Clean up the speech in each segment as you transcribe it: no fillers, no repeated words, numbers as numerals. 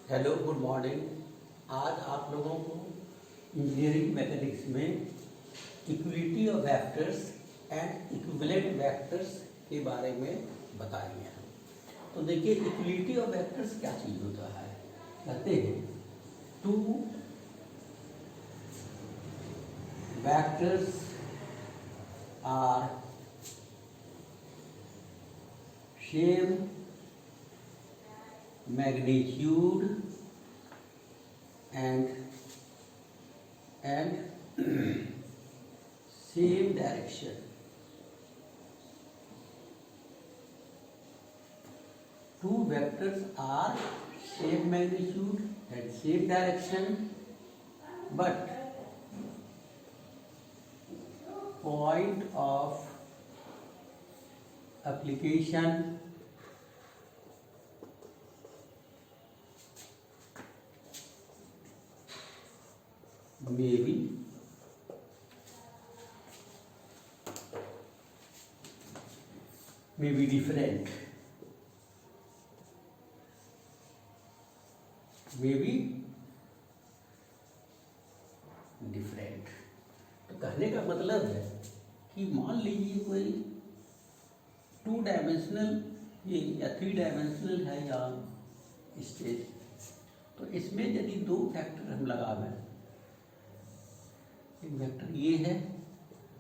Hello good morning. आज आप लोगों को इंजीनियरिंग मैथमेटिक्स में equality of vectors and equivalent vectors के बारे में बताएंगे। तो देखिए इक्विलिटी ऑफ वेक्टर्स क्या चीज़ होता है। कहते हैं two vectors are same magnitude and same direction. Two vectors are same magnitude and same direction, but point of application may be different, तो कहने का मतलब है कि मान लीजिए कोई 2 डायमेंशनल या 3 डायमेंशनल है या स्पेस, तो इसमें यदि दो फैक्टर हम लगावें, एक वेक्टर ये है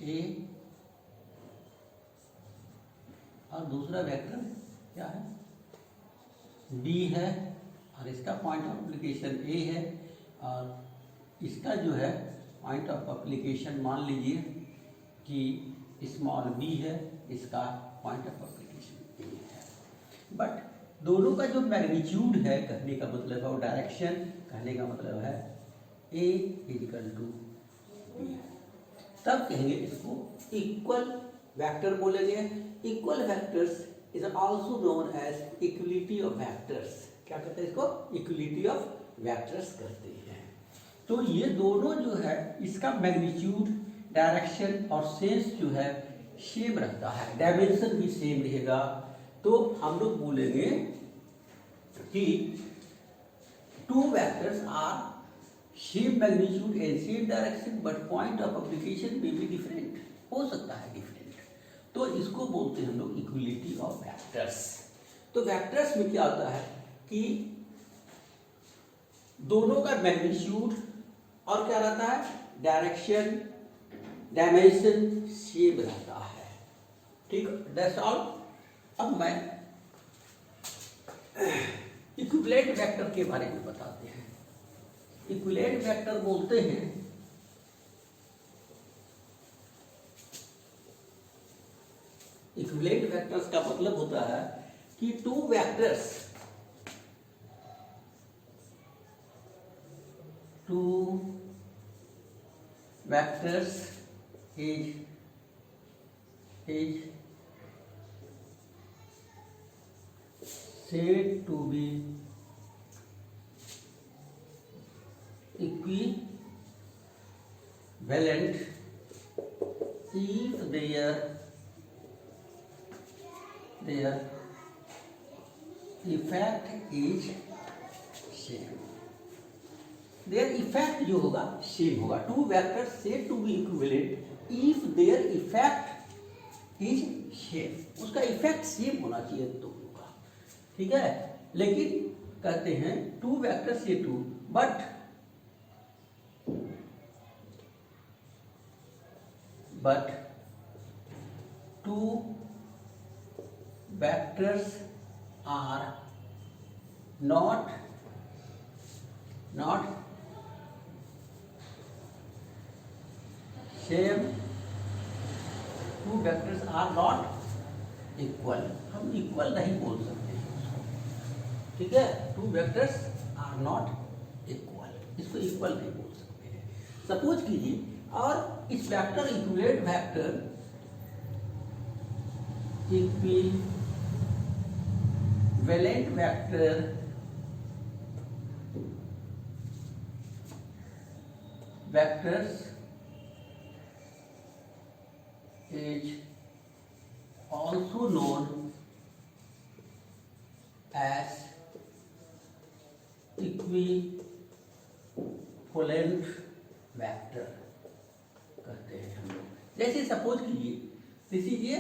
ए और दूसरा वेक्टर क्या है बी है, और इसका पॉइंट ऑफ एप्लीकेशन ए है और इसका जो है पॉइंट ऑफ एप्लीकेशन मान लीजिए कि स्मॉल बी है, इसका पॉइंट ऑफ एप्लीकेशन ए है। बट दोनों का जो मैग्नीट्यूड है, कहने का मतलब है, और डायरेक्शन कहने का मतलब है ए इक्वल टू बी, तब कहेंगे इसको इक्वल वेक्टर बोलेंगे। Equal vectors is also known as equality of vectors. क्या कहते हैं इसको? इक्विलिटी ऑफ वेक्टर्स कहते हैं। तो ये दोनों जो है इसका मैग्नीट्यूड, डायरेक्शन और सेंस जो है सेम रहता है, डायमेंशन भी सेम रहेगा। तो हम लोग बोलेंगे कि two vectors are same magnitude and same direction but point of application में भी डिफरेंट हो सकता है, डिफरेंट। तो इसको बोलते हैं हम लोग इक्विलिटी ऑफ वेक्टर्स। तो वेक्टर्स में क्या होता है कि दोनों का मैग्नीट्यूड और क्या रहता है, डायरेक्शन, डायमेंशन सेम रहता है। ठीक, दैट्स ऑल। अब मैं इक्विवेलेंट वेक्टर के बारे में बताते हैं। इक्विवेलेंट वेक्टर बोलते हैं इक्विवेलेंट वेक्टर्स का मतलब होता है कि two vectors is said to be equivalent if their effect is same। Their effect जो होगा सेम होगा। Two vector said to be equivalent if their effect is same. उसका इफेक्ट सेम होना चाहिए दोनों का, ठीक है। लेकिन कहते हैं two vector said to but two vectors are not same, two vectors are not equal। हम इक्वल नहीं बोल सकते हैं उसको, ठीक है। Two vectors are not equal, इसको इक्वल नहीं बोल सकते हैं। सपोज कीजिए, और इस vector equivalent vector vectors is also known as equivalent equivalent vector कहते हैं हम लोग। जैसे सपोज कीजिए, लीजिए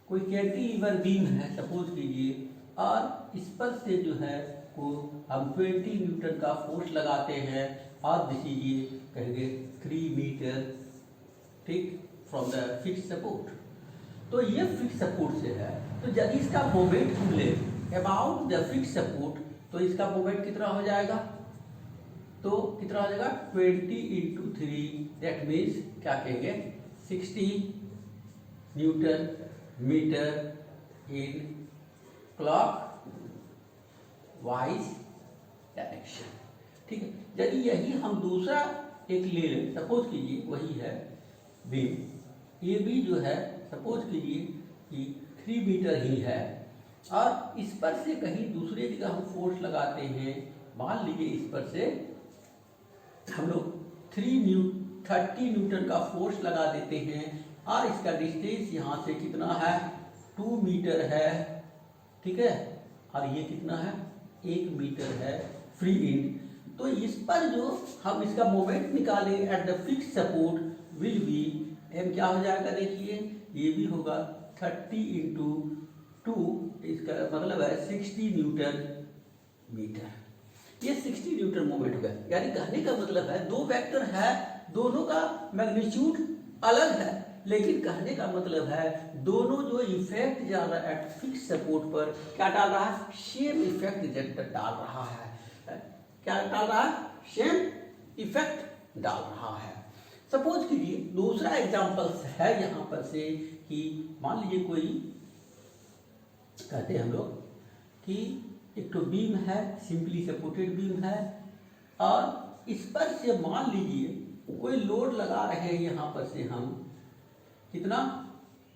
कोई कैंटिलीवर बीम है सपोज कीजिए, और इस पर से जो है को हम 20 न्यूटन का फोर्स लगाते हैं, और दीजिए कहेंगे 3 मीटर, ठीक, फ्रॉम द फिक्स सपोर्ट। तो ये फिक्स सपोर्ट से है, तो यदि इसका मोमेंट हम ले अबाउट द फिक्स सपोर्ट, तो इसका मोमेंट कितना हो जाएगा, तो कितना हो जाएगा 20 × 3, दैट मीन्स क्या कहेंगे 60 न्यूटन मीटर इन क्लॉक वाइज डायरेक्शन। ठीक है, यदि यही हम दूसरा एक ले लें, सपोज कीजिए वही है बीम, ये भी जो है सपोज कीजिए कि 3 मीटर ही है, और इस पर से कहीं दूसरे जगह हम फोर्स लगाते हैं, मान लीजिए इस पर से हम लोग 30 न्यूटन का फोर्स लगा देते हैं, और इसका डिस्टेंस यहाँ से कितना है 2 मीटर है, ठीक है, और ये कितना है 1 मीटर है फ्री इंड। तो इस पर जो हम इसका मोमेंट निकालें at the fix support will be M क्या हो जाएगा, देखिए ये भी होगा 30 × 2, इसका मतलब है 60 न्यूटन मीटर। ये 60 न्यूटन मोमेंट होगा, यानी कहने का मतलब है दो वेक्टर है, दोनों का मैग्नीट्यूड अलग है, लेकिन कहने का मतलब है दोनों जो इफेक्ट डाल रहा है एट फिक्स सपोर्ट पर, क्या डाल रहा है, सेम इफेक्ट डाल रहा है। क्या डाल रहा है, सेम इफेक्ट डाल रहा है। सपोज कीजिए दूसरा एग्जांपल है यहाँ पर से कि मान लीजिए कोई कहते हैं हम लोग कि एक तो बीम है, सिंपली सपोर्टेड बीम है, और इस पर से मान लीजिए कोई लोड लगा रहे हैं यहाँ पर से हम कितना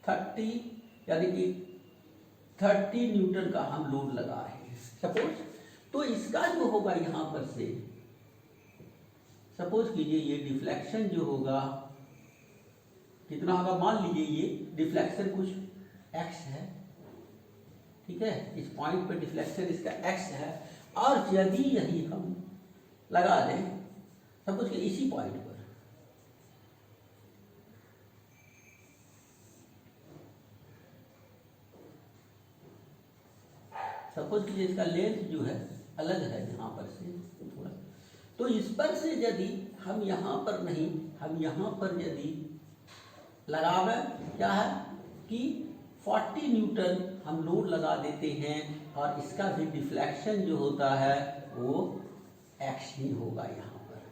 30, यानी कि 30 न्यूटन का हम लोड लगा रहे हैं सपोज। तो इसका जो होगा यहाँ पर से सपोज कीजिए ये डिफ्लेक्शन जो होगा कितना होगा, मान लीजिए ये डिफ्लेक्शन कुछ x है, ठीक है, इस पॉइंट पर डिफ्लेक्शन इसका x है, और यदि यही हम लगा दें सपोज कि इसी पॉइंट पर, सपोज कीजिए इसका लेंथ जो है अलग है यहाँ पर से थोड़ा, तो इस पर से यदि हम यहाँ पर नहीं, हम यहाँ पर यदि लगावे क्या है कि 40 न्यूटन हम लोड लगा देते हैं, और इसका भी डिफ्लेक्शन जो होता है वो x ही होगा यहाँ पर।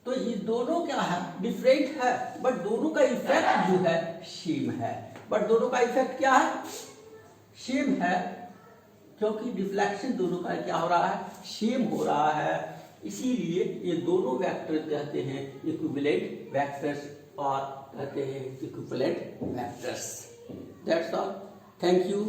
तो ये दोनों क्या है, डिफरेंट है, बट दोनों का इफेक्ट जो है सेम है, बट दोनों का इफेक्ट क्या है, सेम है, क्योंकि डिफ्लेक्शन दोनों का क्या हो रहा है, सेम हो रहा है। इसीलिए ये दोनों वेक्टर कहते हैं इक्विवेलेंट वेक्टर्स, और कहते हैं equivalent vectors. That's all, thank you.